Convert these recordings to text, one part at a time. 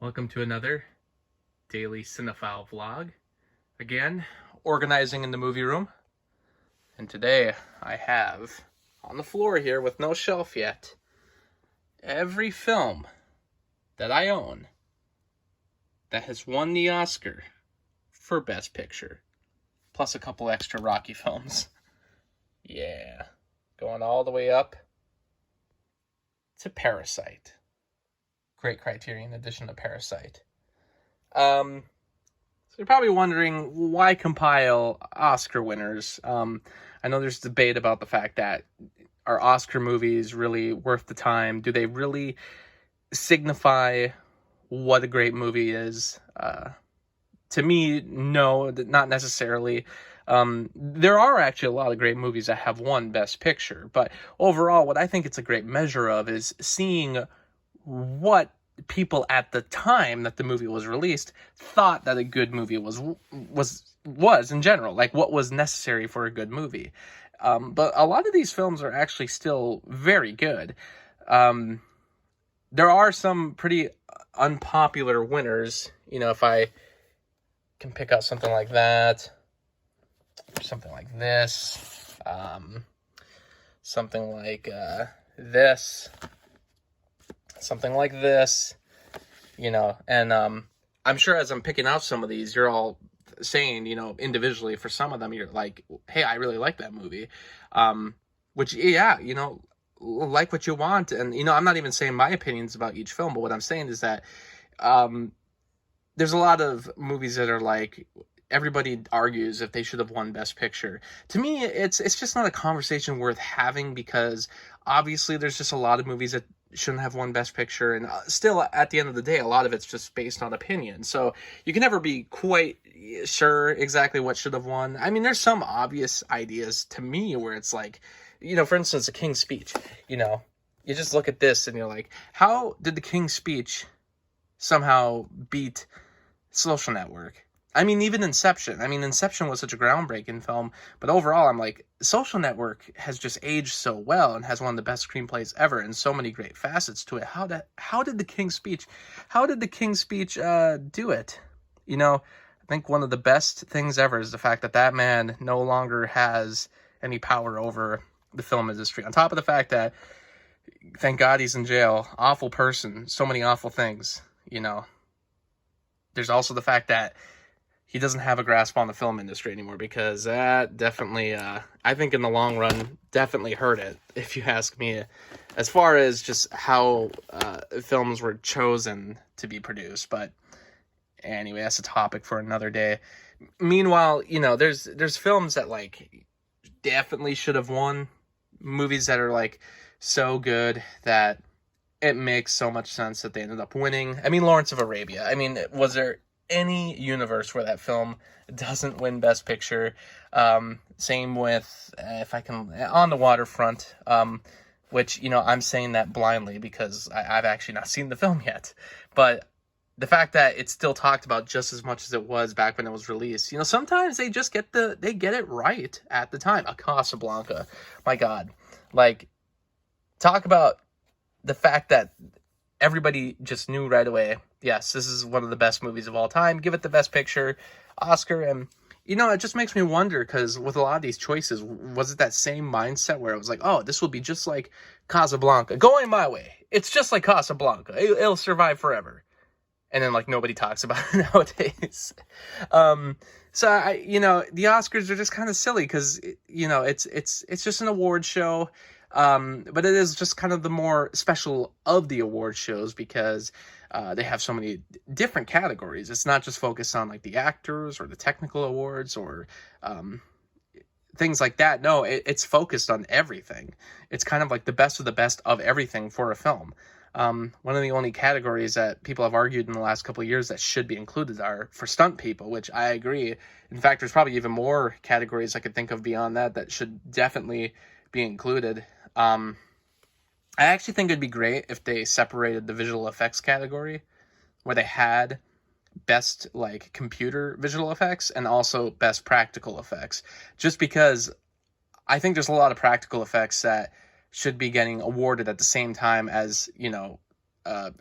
Welcome to another daily cinephile vlog. Again, organizing in the movie room. And today I have on the floor here with no shelf yet, every film that I own that has won the Oscar for Best Picture. Plus a couple extra Rocky films. Yeah, going all the way up to Parasite. Great Criterion edition of Parasite. So you're probably wondering, why compile Oscar winners? I know there's debate about the fact that are Oscar movies really worth the time? Do they really signify what a great movie is? To me, no, not necessarily. There are actually a lot of great movies that have won Best Picture, but overall, what I think it's a great measure of is seeing what people at the time that the movie was released thought that a good movie was in general, like what was necessary for a good movie. But a lot of these films are actually still very good. There are some pretty unpopular winners. You know, if I can pick out something like that, something like this, something like this, something like this, you know, and I'm sure as I'm picking out some of these, you're all saying, you know, individually for some of them, you're like, hey, I really like that movie, which, yeah, you know, like what you want. And, you know, I'm not even saying my opinions about each film, but what I'm saying is that there's a lot of movies that are like, everybody argues if they should have won Best Picture. To me, it's just not a conversation worth having, because obviously there's just a lot of movies that shouldn't have won Best Picture, and still, at the end of the day, a lot of it's just based on opinion. So you can never be quite sure exactly what should have won. I mean, there's some obvious ideas to me where it's like, you know, for instance, The King's Speech. You know, you just look at this and you're like, how did The King's Speech somehow beat Social Network? I mean, even Inception. I mean, Inception was such a groundbreaking film, but overall, I'm like, Social Network has just aged so well and has one of the best screenplays ever and so many great facets to it. How did The King's Speech do it? You know, I think one of the best things ever is the fact that that man no longer has any power over the film industry. On top of the fact that, thank God he's in jail, awful person, so many awful things, you know. There's also the fact that he doesn't have a grasp on the film industry anymore, because that definitely, I think in the long run, definitely hurt it, if you ask me, as far as just how films were chosen to be produced. But anyway, that's a topic for another day. Meanwhile, you know, there's films that, like, definitely should have won, movies that are, like, so good that it makes so much sense that they ended up winning. I mean, Lawrence of Arabia. I mean, was there any universe where that film doesn't win Best Picture? Same with, if I can, On the Waterfront, which, you know, I'm saying that blindly because I've actually not seen the film yet. But the fact that it's still talked about just as much as it was back when it was released, you know, sometimes they just get it right at the time. A Casablanca, my God, like, talk about the fact that everybody just knew right away, yes, this is one of the best movies of all time. Give it the Best Picture Oscar. And, you know, it just makes me wonder, because with a lot of these choices, was it that same mindset where it was like, oh, this will be just like Casablanca, going my way. It's just like Casablanca. It'll survive forever. And then, like, nobody talks about it nowadays. So, you know, the Oscars are just kind of silly because, you know, it's just an award show. But it is just kind of the more special of the award shows, because they have so many different categories. It's not just focused on, like, the actors or the technical awards or things like that. No, it's focused on everything. It's kind of like the best of everything for a film. One of the only categories that people have argued in the last couple of years that should be included are for stunt people, which I agree. In fact, there's probably even more categories I could think of beyond that should definitely be included. I actually think it'd be great if they separated the visual effects category, where they had best, like, computer visual effects and also best practical effects, just because I think there's a lot of practical effects that should be getting awarded at the same time as, you know,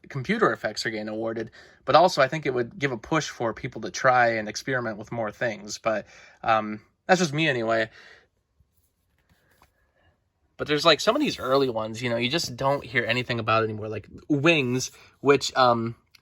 computer effects are getting awarded, but also I think it would give a push for people to try and experiment with more things. But that's just me anyway. But there's like some of these early ones, you just don't hear anything about anymore. Like Wings, which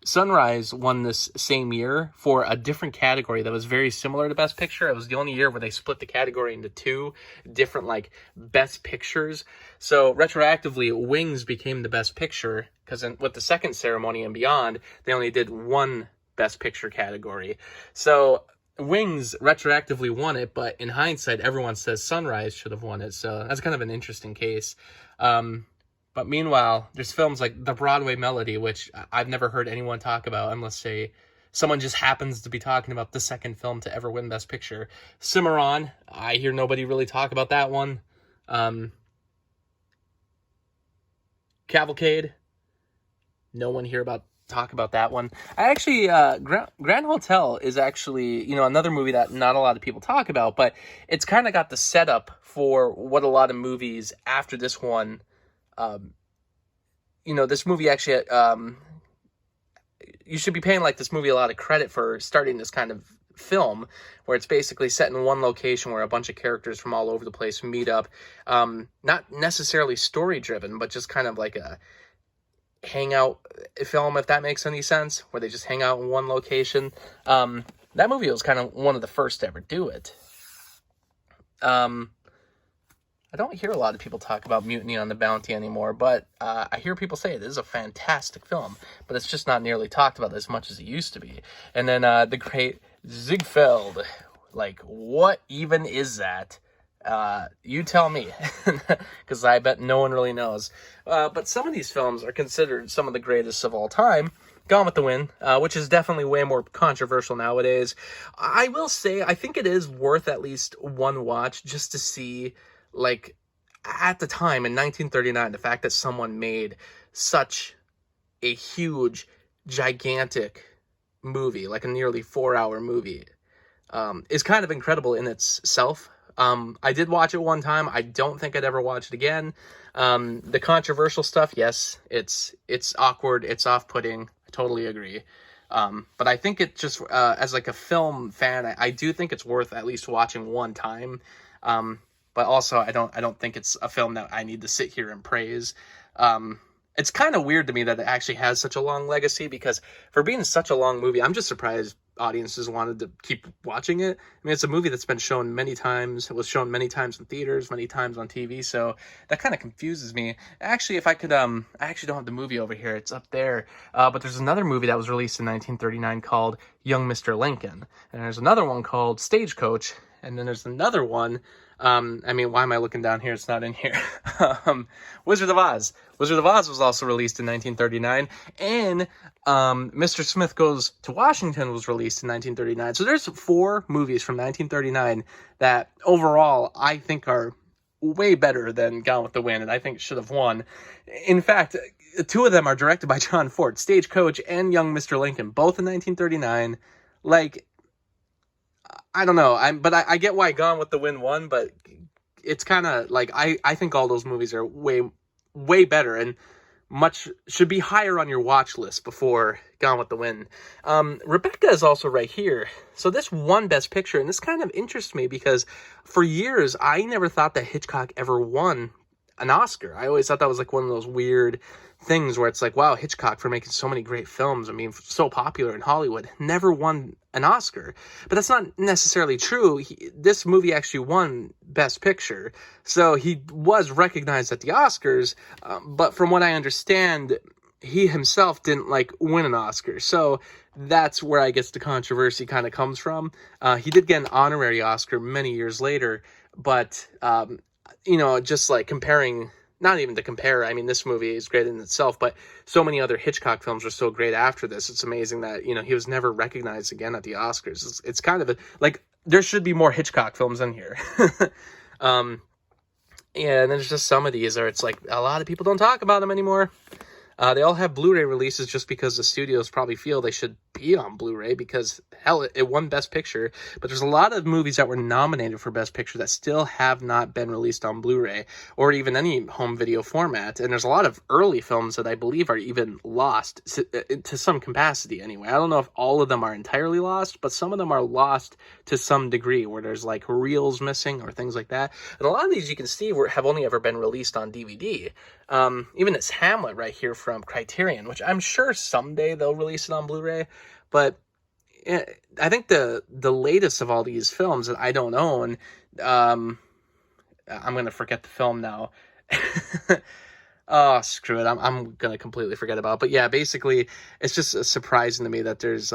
Sunrise won this same year for a different category that was very similar to Best Picture. It was the only year where they split the category into two different like Best Pictures. So retroactively, Wings became the Best Picture because with the second ceremony and beyond, they only did one Best Picture category. So Wings retroactively won it, but in hindsight, everyone says Sunrise should have won it. So that's kind of an interesting case. But meanwhile, there's films like The Broadway Melody, which I've never heard anyone talk about unless, say, someone just happens to be talking about the second film to ever win Best Picture. Cimarron, I hear nobody really talk about that one. Cavalcade, no one here talk about that one. I actually, Grand Hotel is actually, another movie that not a lot of people talk about, but it's kind of got the setup for what a lot of movies after this one, this movie actually, you should be paying like this movie a lot of credit for starting this kind of film where it's basically set in one location where a bunch of characters from all over the place meet up. Not necessarily story driven, but just kind of like a hangout film, if that makes any sense, where they just hang out in one location. That movie was kind of one of the first to ever do it. I don't hear a lot of people talk about Mutiny on the Bounty anymore, but I hear people say it is a fantastic film, but it's just not nearly talked about as much as it used to be. And then The Great Ziegfeld, like, what even is that? You tell me, because I bet no one really knows. But some of these films are considered some of the greatest of all time. Gone with the Wind, which is definitely way more controversial nowadays. I will say, I think it is worth at least one watch just to see, like, at the time in 1939, the fact that someone made such a huge, gigantic movie, like a nearly 4-hour movie, is kind of incredible in itself. I did watch it one time. I don't think I'd ever watch it again. The controversial stuff, yes, it's awkward, it's off-putting. I totally agree. But I think it just, as like a film fan, I do think it's worth at least watching one time. But also, I don't think it's a film that I need to sit here and praise. It's kind of weird to me that it actually has such a long legacy, because for being such a long movie, I'm just surprised audiences wanted to keep watching it. I mean, it's a movie that's been shown many times. It was shown many times in theaters, many times on TV, so that kind of confuses me. Actually, if I could, I actually don't have the movie over here. It's up there. But there's another movie that was released in 1939 called Young Mr. Lincoln, and there's another one called Stagecoach, and then there's another one. I mean, why am I looking down here? It's not in here. Wizard of Oz. Wizard of Oz was also released in 1939, and Mr. Smith Goes to Washington was released in 1939. So there's 4 movies from 1939 that overall I think are way better than Gone with the Wind, and I think should have won. In fact, 2 of them are directed by John Ford, Stagecoach and Young Mr. Lincoln, both in 1939. Like, I don't know. I get why Gone with the Wind won, but it's kind of like I think all those movies are way better and should be higher on your watch list before Gone with the Wind. Rebecca is also right here. So this won Best Picture, and this kind of interests me because for years I never thought that Hitchcock ever won an Oscar. I always thought that was like one of those weird things where it's like, wow, Hitchcock, for making so many great films, I mean, so popular in Hollywood, never won an Oscar. But that's not necessarily true. This movie actually won Best Picture, so he was recognized at the Oscars, but from what I understand, he himself didn't like win an Oscar. So that's where I guess the controversy kind of comes from. He did get an honorary Oscar many years later, but just like comparing, not even to compare, I mean, this movie is great in itself, but so many other Hitchcock films were so great after this. It's amazing that, he was never recognized again at the Oscars. It's kind of like, there should be more Hitchcock films in here. And there's just some of these where it's like, a lot of people don't talk about them anymore. They all have Blu-ray releases just because the studios probably feel they should be on Blu-ray because, hell, it won Best Picture. But there's a lot of movies that were nominated for Best Picture that still have not been released on Blu-ray or even any home video format. And there's a lot of early films that I believe are even lost to some capacity anyway. I don't know if all of them are entirely lost, but some of them are lost to some degree where there's like reels missing or things like that. And a lot of these you can see have only ever been released on DVD. Even this Hamlet right here from Criterion, which I'm sure someday they'll release it on Blu-ray, but I think the latest of all these films that I don't own, I'm gonna forget the film now. Oh, screw it, I'm gonna completely forget about it. But yeah, basically it's just surprising to me that there's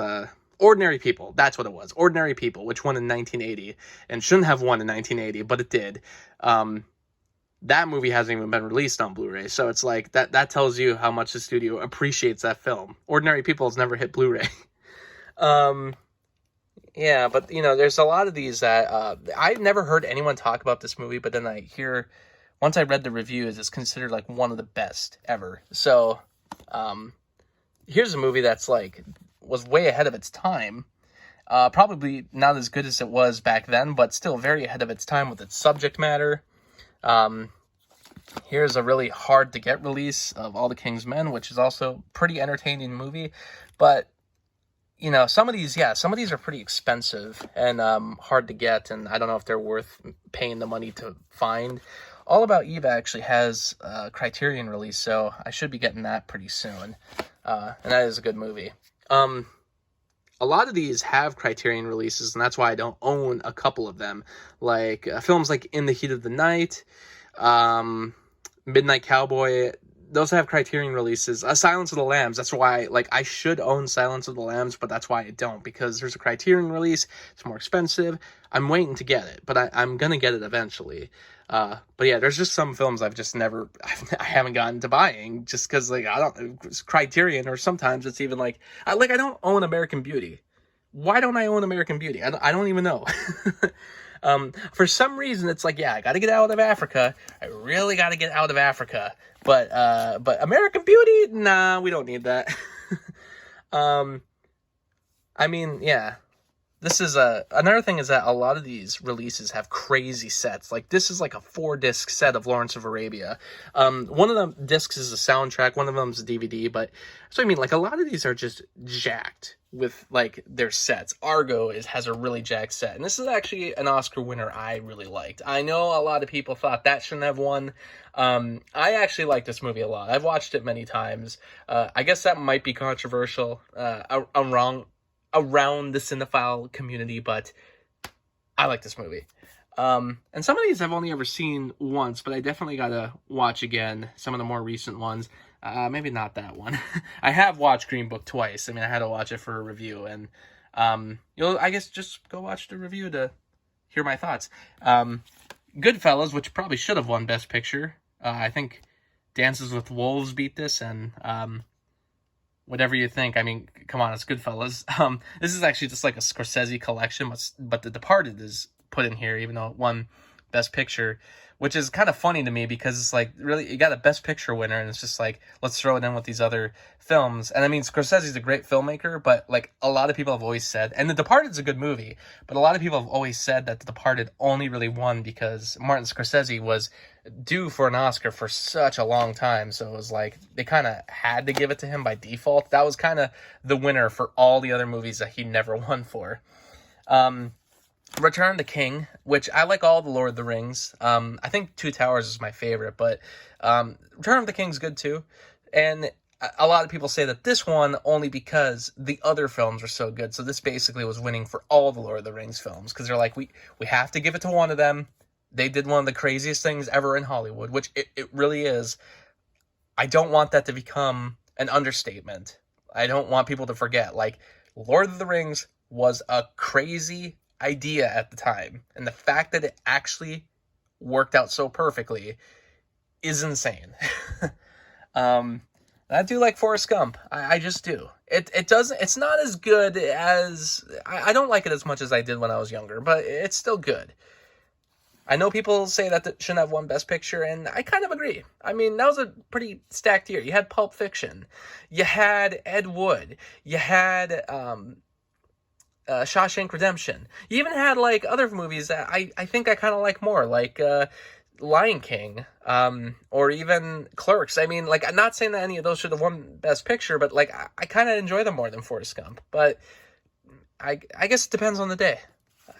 Ordinary People. That's what it was. Ordinary People, which won in 1980 and shouldn't have won in 1980, but it did. That movie hasn't even been released on Blu-ray, so it's like that tells you how much the studio appreciates that film. Ordinary People has never hit Blu-ray. Yeah, but there's a lot of these that I've never heard anyone talk about this movie, but then I hear, once I read the reviews, it's considered like one of the best ever. So here's a movie that's like was way ahead of its time. Probably not as good as it was back then, but still very ahead of its time with its subject matter. Here's a really hard to get release of All the King's Men, which is also pretty entertaining movie, but some of these are pretty expensive and hard to get, and I don't know if they're worth paying the money to find. All About Eve actually has a Criterion release, so I should be getting that pretty soon, and that is a good movie. A lot of these have Criterion releases, and that's why I don't own a couple of them. Like films like In the Heat of the Night, Midnight Cowboy, those have Criterion releases. Silence of the Lambs, that's why I should own Silence of the Lambs, but that's why I don't, because there's a Criterion release. It's more expensive. I'm waiting to get it, but I'm going to get it eventually. But yeah, there's just some films I haven't gotten to buying just because it's Criterion, or sometimes it's even I don't own American Beauty. Why don't I own American Beauty? I don't even know. For some reason it's I got to get out of Africa. I really got to get out of Africa. But American Beauty, nah, we don't need that. I mean, yeah. This is another thing is that a lot of these releases have crazy sets. Like this is like a 4-disc set of Lawrence of Arabia. One of the discs is a soundtrack, one of them is a DVD, but so I mean a lot of these are just jacked with their sets. Argo has a really jacked set, and this is actually an Oscar winner I really liked. I know a lot of people thought that shouldn't have won. I actually like this movie a lot. I've watched it many times. I guess that might be controversial. I'm wrong around the cinephile community, but I like this movie. And some of these I've only ever seen once, but I definitely gotta watch again. Some of the more recent ones. Maybe not that one. I have watched Green Book twice. I mean, I had to watch it for a review, and I guess just go watch the review to hear my thoughts. Goodfellas, which probably should have won Best Picture. I think Dances with Wolves beat this, and whatever you think, I mean, come on, it's Goodfellas. This is actually just like a Scorsese collection, but The Departed is put in here, even though it won Best Picture, which is kind of funny to me because it's really, you got a Best Picture winner, and it's just let's throw it in with these other films. And I mean, Scorsese's a great filmmaker, but a lot of people have always said, and The Departed's a good movie, but a lot of people have always said that The Departed only really won because Martin Scorsese was due for an Oscar for such a long time, so it was they kind of had to give it to him by default. That was kind of the winner for all the other movies that he never won for. Return of the King, which I like all the Lord of the Rings. I think Two Towers is my favorite, but Return of the King's good too. And a lot of people say that this one only because the other films were so good. So this basically was winning for all the Lord of the Rings films because they're we have to give it to one of them. They did one of the craziest things ever in Hollywood, which it really is. I don't want that to become an understatement. I don't want people to forget. Lord of the Rings was a crazy idea at the time, and the fact that it actually worked out so perfectly is insane. I do like Forrest Gump. I just do. It's not as good as I don't like it as much as I did when I was younger, but it's still good. I know people say that it shouldn't have won Best Picture, and I kind of agree. I mean, that was a pretty stacked year. You had Pulp Fiction, you had Ed Wood, you had Shawshank Redemption. You even had like other movies that I think I kind of like more, like Lion King, or even Clerks. I mean, like, I'm not saying that any of those should have won Best Picture, but like I kind of enjoy them more than Forrest Gump. But I guess it depends on the day.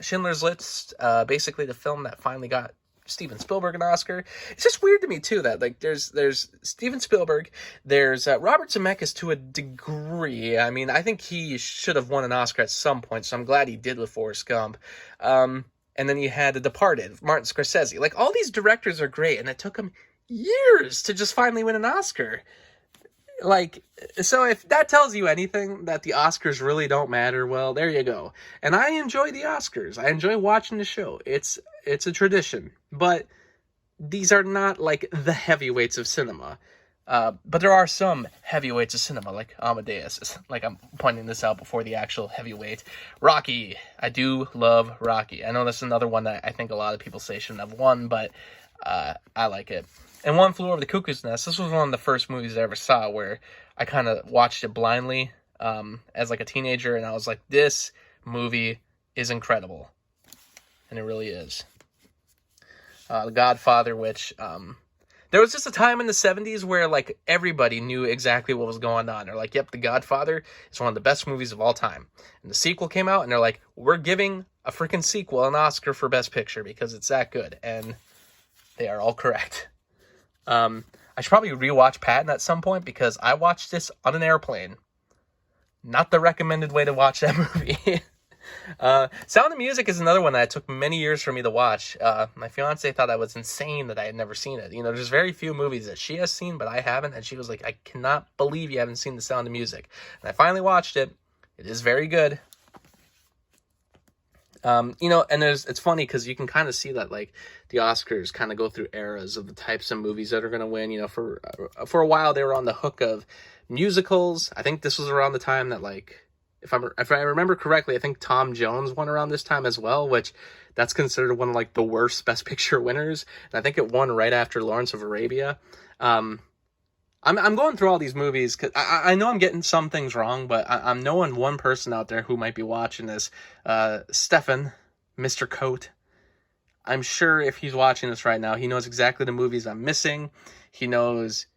Schindler's List, basically the film that finally got Steven Spielberg an Oscar. It's just weird to me too that like there's Steven Spielberg, there's Robert Zemeckis to a degree. I mean, I think he should have won an Oscar at some point, so I'm glad he did with Forrest Gump. And then you had The Departed, Martin Scorsese. Like, all these directors are great, and it took them years to just finally win an Oscar. Like, so if that tells you anything, that the Oscars really don't matter, well, there you go. And I enjoy the Oscars. I enjoy watching the show. It's a tradition. But these are not, like, the heavyweights of cinema. But there are some heavyweights of cinema, like Amadeus. Like, I'm pointing this out before the actual heavyweight. Rocky. I do love Rocky. I know that's another one that I think a lot of people say shouldn't have won, but I like it. And One Flew Over the Cuckoo's Nest, this was one of the first movies I ever saw where I kind of watched it blindly as like a teenager, and I was like, this movie is incredible. And it really is. The Godfather, which there was just a time in the 70s where like everybody knew exactly what was going on. They're like, yep, The Godfather is one of the best movies of all time. And the sequel came out, and they're like, we're giving a freaking sequel an Oscar for Best Picture because it's that good. And they are all correct. I should probably rewatch Patton at some point because I watched this on an airplane. Not the recommended way to watch that movie. Sound of Music is another one that it took many years for me to watch. My fiance thought I was insane that I had never seen it. You know, there's very few movies that she has seen, but I haven't. And she was like, I cannot believe you haven't seen The Sound of Music. And I finally watched it. It is very good. You know, and it's funny because you can kind of see that like the Oscars kind of go through eras of the types of movies that are going to win. You know, for a while they were on the hook of musicals. I think this was around the time that like, if I remember correctly, I think Tom Jones won around this time as well, which that's considered one of like the worst Best Picture winners. And I think it won right after Lawrence of Arabia. I'm going through all these movies because I know I'm getting some things wrong, but I'm knowing one person out there who might be watching this, Stefan, Mr. Coat. I'm sure if he's watching this right now, he knows exactly the movies I'm missing. He knows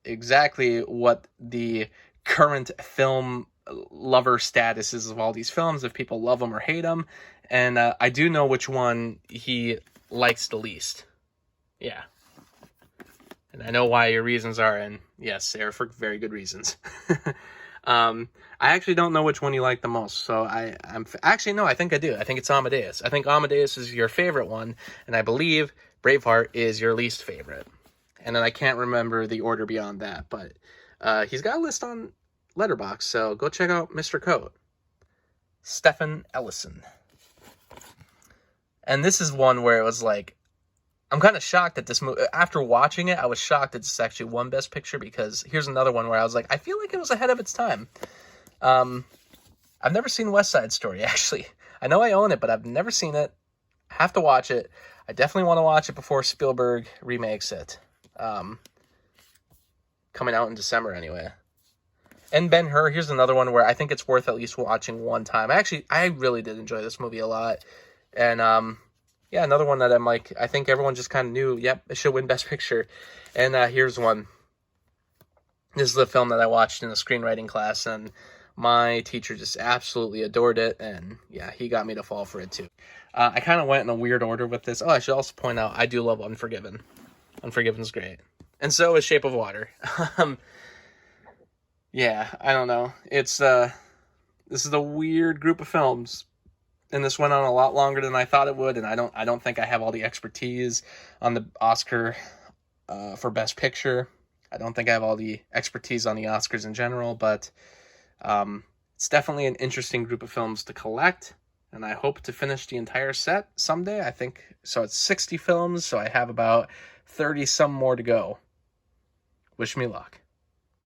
exactly what the current film lover status is of all these films, if people love them or hate them. And I do know which one he likes the least. Yeah. And I know why your reasons are, and yes, they're for very good reasons. I actually don't know which one you like the most, so I'm actually, no, I think I do. I think it's Amadeus. I think Amadeus is your favorite one, and I believe Braveheart is your least favorite. And then I can't remember the order beyond that, but he's got a list on Letterboxd, so go check out Mr. Coat. Stephen Ellison. And this is one where it was like, I'm kind of shocked at this movie. After watching it, I was shocked that this actually won Best Picture because here's another one where I was like, I feel like it was ahead of its time. I've never seen West Side Story, actually. I know I own it, but I've never seen it. I have to watch it. I definitely want to watch it before Spielberg remakes it. Coming out in December anyway. And Ben-Hur, here's another one where I think it's worth at least watching one time. I really did enjoy this movie a lot. And, yeah, another one that I'm like, I think everyone just kind of knew, yep, it should win Best Picture. And here's one. This is the film that I watched in a screenwriting class, and my teacher just absolutely adored it, and yeah, he got me to fall for it too. I kind of went in a weird order with this. Oh, I should also point out, I do love Unforgiven. Unforgiven's great. And so is Shape of Water. Yeah, I don't know. It's, this is a weird group of films. And this went on a lot longer than I thought it would, and I don't think I have all the expertise on the Oscar for Best Picture. I don't think I have all the expertise on the Oscars in general, but it's definitely an interesting group of films to collect, and I hope to finish the entire set someday. I think so. It's 60 films, so I have about 30 some more to go. Wish me luck.